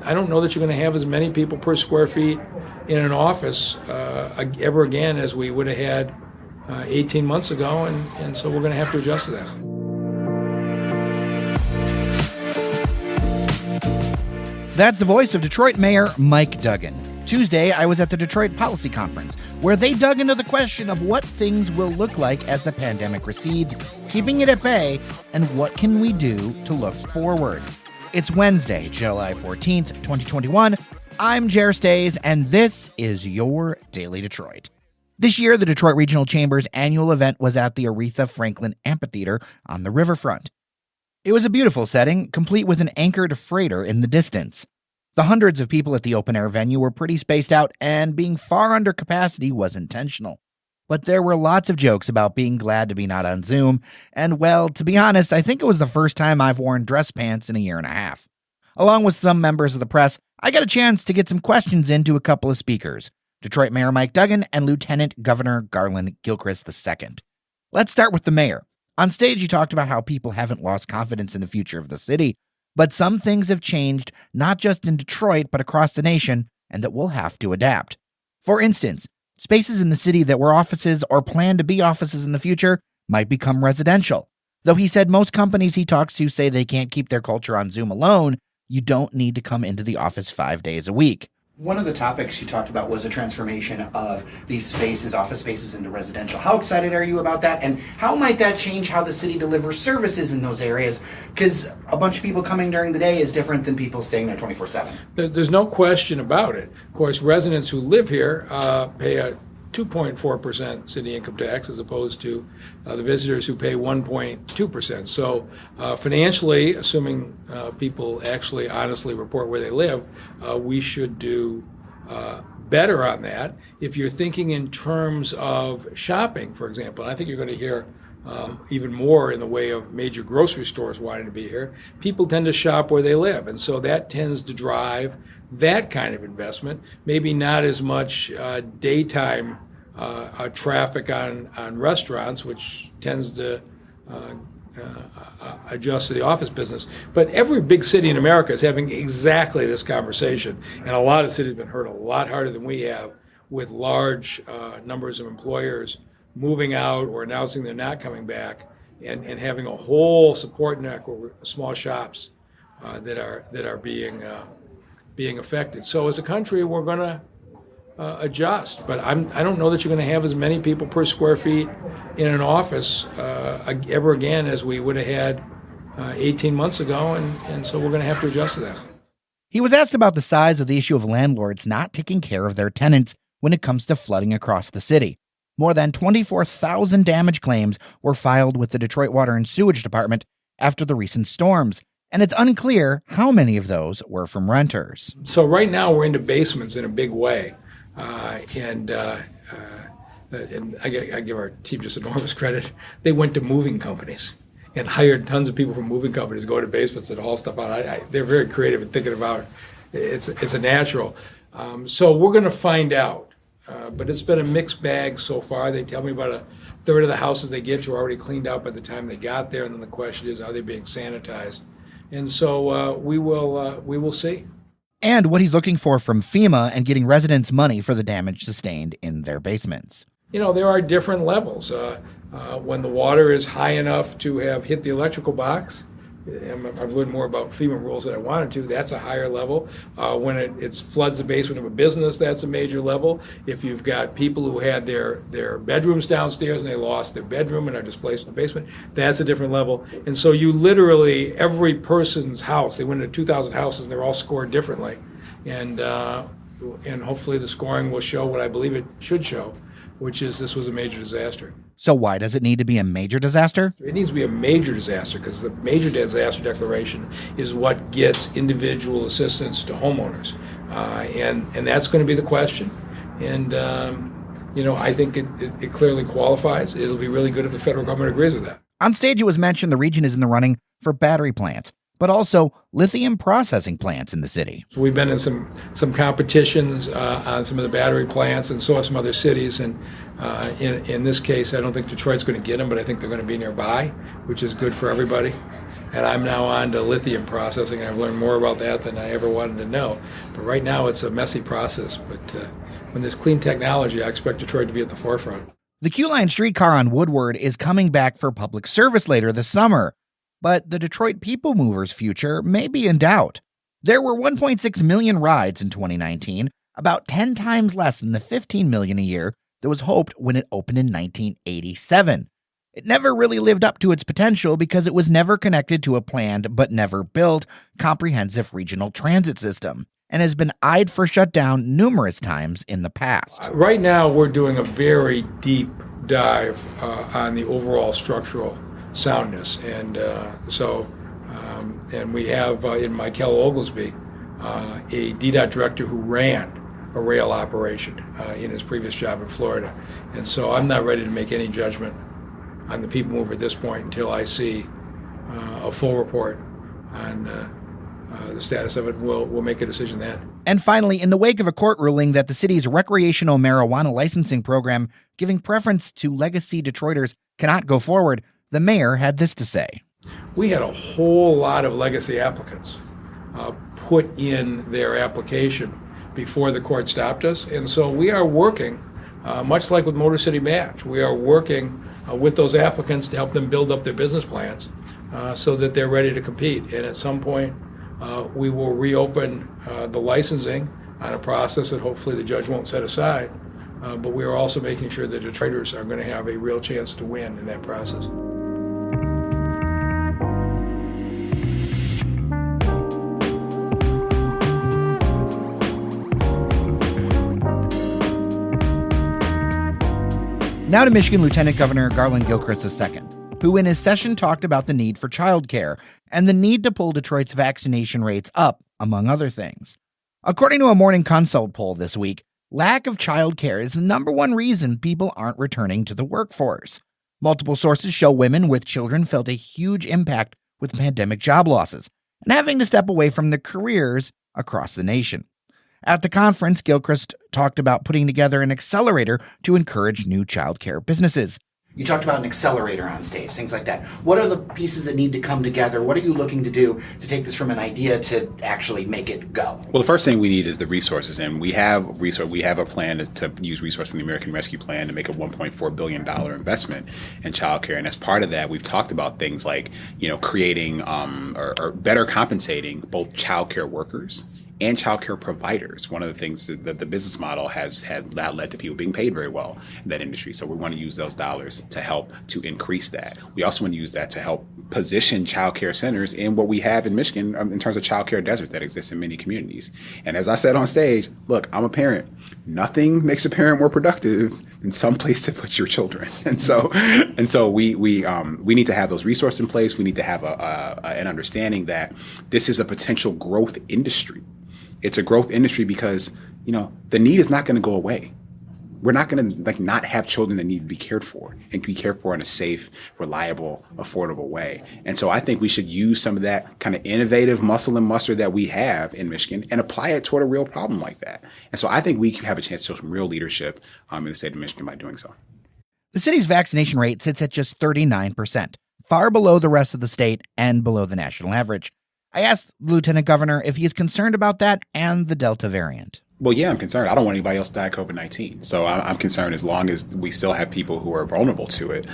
I don't know that you're going to have as many people per square feet in an office ever again as we would have had 18 months ago, and so we're going to have to adjust to that. That's the voice of Detroit Mayor Mike Duggan. Tuesday, I was at the Detroit Policy Conference, where they dug into the question of what things will look like as the pandemic recedes, keeping it at bay, and what can we do to look forward. It's Wednesday, July 14th, 2021. I'm Jer Stays, and this is your Daily Detroit. This year, the Detroit Regional Chamber's annual event was at the Aretha Franklin Amphitheater on the riverfront. It was a beautiful setting, complete with an anchored freighter in the distance. The hundreds of people at the open-air venue were pretty spaced out, and being far under capacity was intentional. But there were lots of jokes about being glad to be not on Zoom, and well, to be honest, I think it was the first time I've worn dress pants in a year and a half. Along with some members of the press, I got a chance to get some questions into a couple of speakers, Detroit Mayor Mike Duggan and Lieutenant Governor Garlin Gilchrist II. Let's start with the mayor. On stage, he talked about how people haven't lost confidence in the future of the city, but some things have changed, not just in Detroit, but across the nation, and that we'll have to adapt. For instance, spaces in the city that were offices or plan to be offices in the future might become residential. Though he said most companies he talks to say they can't keep their culture on Zoom alone, you don't need to come into the office 5 days a week. One of the topics you talked about was a transformation of these spaces, office spaces, into residential. How excited are you about that? And how might that change how the city delivers services in those areas? Because a bunch of people coming during the day is different than people staying there 24/7. There's no question about it. Of course, residents who live here pay a 2.4% city income tax as opposed to the visitors who pay 1.2%. So financially, assuming people actually honestly report where they live, we should do better on that. If you're thinking in terms of shopping, for example, and I think you're going to hear even more in the way of major grocery stores wanting to be here, people tend to shop where they live. And so that tends to drive that kind of investment, maybe not as much daytime traffic on restaurants, which tends to adjust to the office business. But every big city in America is having exactly this conversation. And a lot of cities have been hurt a lot harder than we have, with large numbers of employers moving out or announcing they're not coming back, and having a whole support network of small shops that are being affected. So as a country, we're going to adjust, but I don't know that you're going to have as many people per square feet in an office ever again as we would have had 18 months ago, and so we're going to have to adjust to that. He was asked about the size of the issue of landlords not taking care of their tenants when it comes to flooding across the city. More than 24,000 damage claims were filed with the Detroit Water and Sewage Department after the recent storms, and it's unclear how many of those were from renters. So right now we're into basements in a big way, and I give our team just enormous credit. They went to moving companies and hired tons of people from moving companies to go to basements and haul stuff out. They're very creative in thinking about it. It's a natural. So we're going to find out. But it's been a mixed bag so far. They tell me about a third of the houses they get to are already cleaned out by the time they got there, and then the question is, are they being sanitized? And so we will see. And what he's looking for from FEMA and getting residents money for the damage sustained in their basements. You know, there are different levels. When the water is high enough to have hit the electrical box, I've learned more about FEMA rules than I wanted to. That's a higher level. When it floods the basement of a business, that's a major level. If you've got people who had their bedrooms downstairs and they lost their bedroom and are displaced in the basement, that's a different level. And so you literally, every person's house, they went into 2,000 houses and they're all scored differently. And hopefully the scoring will show what I believe it should show, which is this was a major disaster. So why does it need to be a major disaster? It needs to be a major disaster because the major disaster declaration is what gets individual assistance to homeowners. And that's going to be the question. And, I think it clearly qualifies. It'll be really good if the federal government agrees with that. On stage, it was mentioned the region is in the running for battery plants, but also lithium processing plants in the city. So we've been in some competitions on some of the battery plants, and so have some other cities. And in this case, I don't think Detroit's going to get them, but I think they're going to be nearby, which is good for everybody. and I'm now on to lithium processing. I've learned more about that than I ever wanted to know. But right now it's a messy process. But when there's clean technology, I expect Detroit to be at the forefront. The Q-Line streetcar on Woodward is coming back for public service later this summer, but the Detroit People Mover's future may be in doubt. There were 1.6 million rides in 2019, about 10 times less than the 15 million a year that was hoped when it opened in 1987. It never really lived up to its potential because it was never connected to a planned but never built comprehensive regional transit system and has been eyed for shutdown numerous times in the past. Right now, we're doing a very deep dive on the overall structural soundness, and and we have in Michael Oglesby, a DDOT director who ran a rail operation in his previous job in Florida, and so I'm not ready to make any judgment on the People Mover at this point until I see a full report on the status of it. We'll make a decision then. And finally, in the wake of a court ruling that the city's recreational marijuana licensing program giving preference to legacy Detroiters cannot go forward, the mayor had this to say. We had a whole lot of legacy applicants put in their application before the court stopped us, and so we are working, much like with Motor City Match, we are working with those applicants to help them build up their business plans so that they're ready to compete. And at some point, we will reopen the licensing on a process that hopefully the judge won't set aside. But we are also making sure that Detroiters are going to have a real chance to win in that process. Now to Michigan Lieutenant Governor Garlin Gilchrist II, who in his session talked about the need for childcare and the need to pull Detroit's vaccination rates up, among other things. According to a Morning Consult poll this week, lack of childcare is the number one reason people aren't returning to the workforce. Multiple sources show women with children felt a huge impact with pandemic job losses and having to step away from their careers across the nation. At the conference, Gilchrist talked about putting together an accelerator to encourage new childcare businesses. You talked about an accelerator on stage, things like that. What are the pieces that need to come together? What are you looking to do to take this from an idea to actually make it go? Well, the first thing we need is the resources, and we have a plan to use resources from the American Rescue Plan to make a $1.4 billion investment in childcare. And as part of that, we've talked about things like, creating or better compensating both childcare workers and childcare providers. One of the things that the business model has not led to people being paid very well in that industry. So we want to use those dollars to help to increase that. We also want to use that to help position childcare centers in what we have in Michigan in terms of childcare desert that exists in many communities. And as I said on stage, look, I'm a parent. Nothing makes a parent more productive than some place to put your children. And so we need to have those resources in place. We need to have an understanding that this is a potential growth industry. It's a growth industry because, the need is not going to go away. We're not going to not have children that need to be cared for and be cared for in a safe, reliable, affordable way. And so I think we should use some of that kind of innovative muscle and muster that we have in Michigan and apply it toward a real problem like that. And so I think we can have a chance to show some real leadership in the state of Michigan by doing so. The city's vaccination rate sits at just 39%, far below the rest of the state and below the national average. I asked the Lieutenant Governor if he is concerned about that and the Delta variant. Well, yeah, I'm concerned. I don't want anybody else to die of COVID-19. So I'm concerned as long as we still have people who are vulnerable to it,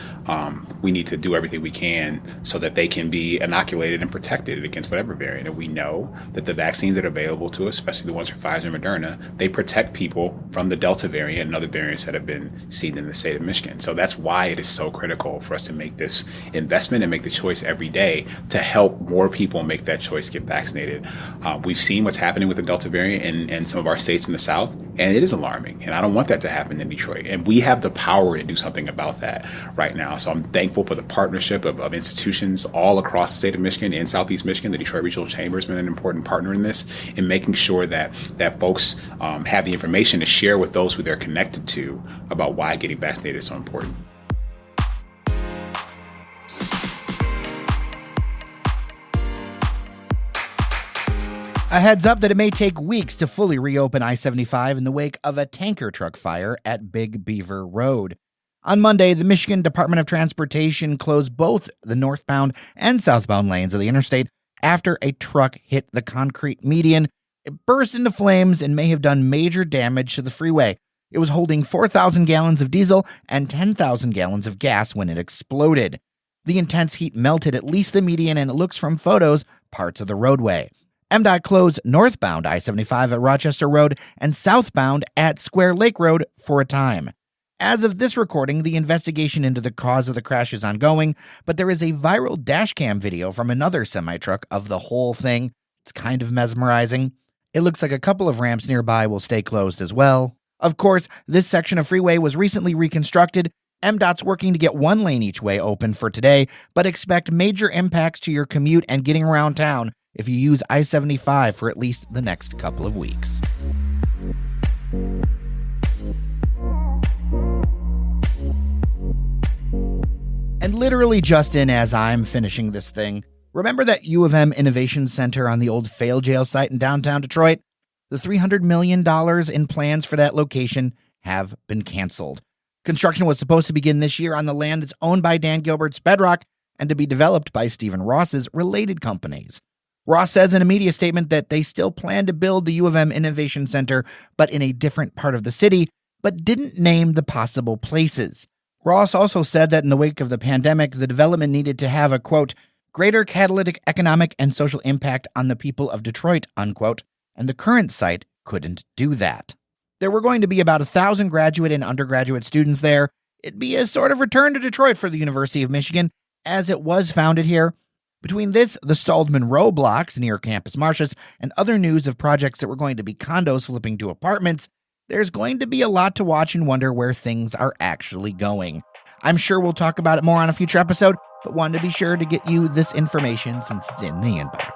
we need to do everything we can so that they can be inoculated and protected against whatever variant. And we know that the vaccines that are available to us, especially the ones from Pfizer and Moderna, they protect people from the Delta variant and other variants that have been seen in the state of Michigan. So that's why it is so critical for us to make this investment and make the choice every day to help more people make that choice, get vaccinated. We've seen what's happening with the Delta variant in some of our states in the South, and it is alarming, and I don't want that to happen in Detroit. And we have the power to do something about that right now. So I'm thankful for the partnership of institutions all across the state of Michigan and Southeast Michigan. The Detroit Regional Chamber has been an important partner in this, in making sure that folks have the information to share with those who they're connected to about why getting vaccinated is so important. A heads up that it may take weeks to fully reopen I-75 in the wake of a tanker truck fire at Big Beaver Road. On Monday, the Michigan Department of Transportation closed both the northbound and southbound lanes of the interstate after a truck hit the concrete median. It burst into flames and may have done major damage to the freeway. It was holding 4,000 gallons of diesel and 10,000 gallons of gas when it exploded. The intense heat melted at least the median, and it looks from photos parts of the roadway. MDOT closed northbound I-75 at Rochester Road and southbound at Square Lake Road for a time. As of this recording, the investigation into the cause of the crash is ongoing, but there is a viral dashcam video from another semi-truck of the whole thing. It's kind of mesmerizing. It looks like a couple of ramps nearby will stay closed as well. Of course, this section of freeway was recently reconstructed. MDOT's working to get one lane each way open for today, but expect major impacts to your commute and getting around town if you use I-75 for at least the next couple of weeks. And literally just in as I'm finishing this thing, remember that U of M Innovation Center on the old fail jail site in downtown Detroit? The $300 million in plans for that location have been canceled. Construction was supposed to begin this year on the land that's owned by Dan Gilbert's Bedrock and to be developed by Stephen Ross's related companies. Ross says in a media statement that they still plan to build the U of M Innovation Center, but in a different part of the city, but didn't name the possible places. Ross also said that in the wake of the pandemic, the development needed to have a, quote, greater catalytic economic and social impact on the people of Detroit, unquote, and the current site couldn't do that. There were going to be about 1,000 graduate and undergraduate students there. It'd be a sort of return to Detroit for the University of Michigan, as it was founded here. Between this, the stalled Monroe blocks near Campus Martius, and other news of projects that were going to be condos flipping to apartments, there's going to be a lot to watch and wonder where things are actually going. I'm sure we'll talk about it more on a future episode, but wanted to be sure to get you this information since it's in the inbox.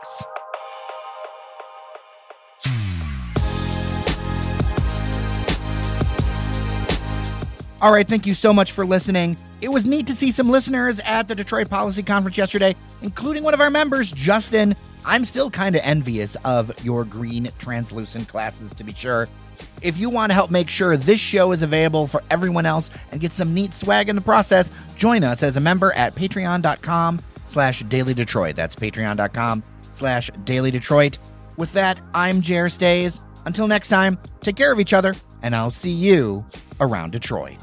All right, thank you so much for listening. It was neat to see some listeners at the Detroit Policy Conference yesterday, including one of our members, Justin. I'm still kind of envious of your green translucent glasses, to be sure. If you want to help make sure this show is available for everyone else and get some neat swag in the process, join us as a member at patreon.com/dailydetroit. That's patreon.com/dailydetroit. With that, I'm Jer Stays. Until next time, take care of each other, and I'll see you around Detroit.